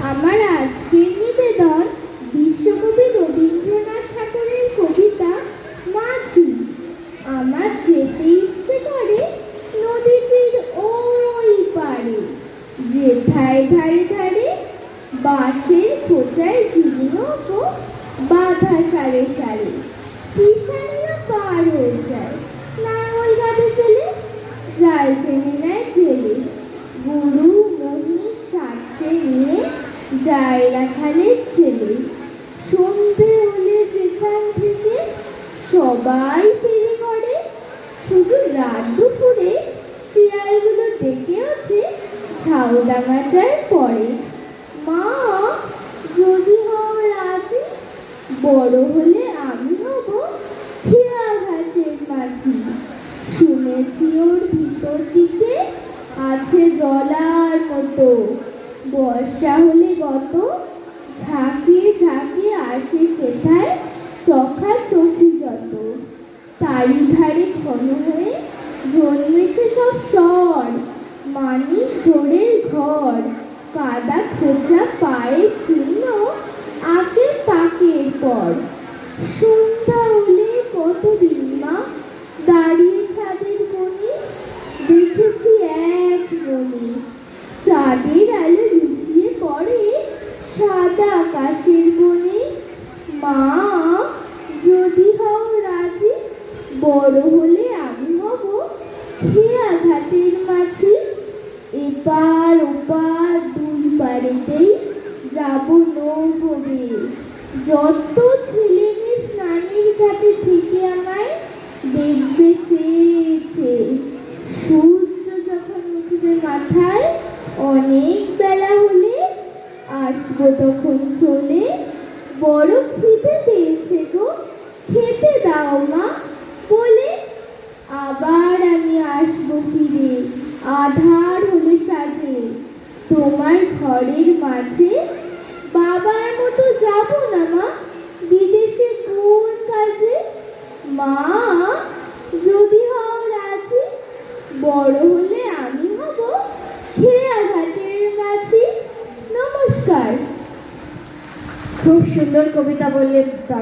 আমার আজকের নিবেদন বিশ্বকবি রবীন্দ্রনাথ ঠাকুরের কবিতা মাঝি। আমার যেতে ইচ্ছে করে নদীটির ওই পারে, যেথায় ধারে ধারে বাঁশের খোঁচায় ঝিঙে বাঁধা সারে সারে। কিষানেরা পার হয়ে যায় নাঙল গাড়ি ফেলে, জাল টেনে নেয় জেলে। গরু মহিষ সাথে নিয়ে যায় রাখালের ছেলে। সন্ধে হলে যেখান থেকে সবাই ফিরে ঘরে, শুধু রাত দুপুরে শিয়ালগুলো ডেকে ওঠে ঝাউডাঙাটার পরে। মা, যদি হও রাজি, বড় হলে আমি হব খেয়া ঘাটের মাঝি। শুনেছি ওর ভিতর দিকে আছে জলার মতো, বর্ষা হলে গত ঝাঁকে ঝাঁকে আসে সেথায় চোখা চোখি যত। তারি ধারে ঘন হয়ে জন্মেছে সব স্বর, মানিক ঝোড়ের ঘর, কাদা খোঁচা পায়ের চিহ্ন আঁকে পাকের পর। সন্ধ্যা হলে কতদিন মা দাঁড়িয়ে ছাদের কোণে, দেখেছি এক মনে চাঁদের আলো লুচিয়ে পড়ে সাদা আকাশের বনে। মা, যদি হও রাজি, বড় হলে আমি হব খেয়া ঘাটের মাঝি। এপার ওপার দুই পারেতেই যাব নৌকো বেয়ে, যত ছেলে মেয়ে স্নানের ঘাটে থেকে আমায় দেখবে চেয়েছে। সূর্য যখন উঠবে মাথায় অনেক বেলা হলে, আসবো তখন চলে। বড় খিদে পেয়েছে গো, খেতে দাও মা বলে। আবার আমি আসবো ফিরে আধার হলে সাজে, তোমার ঘরের মাঝে। বাবার মতো যাব না মা বিদেশে কোন কাজে। মা, যদি হও রাজি, বড় হলে আমি হব খেয়া ঘাটের মাঝি। নমস্কার। খুব সুন্দর কবিতা বললেন।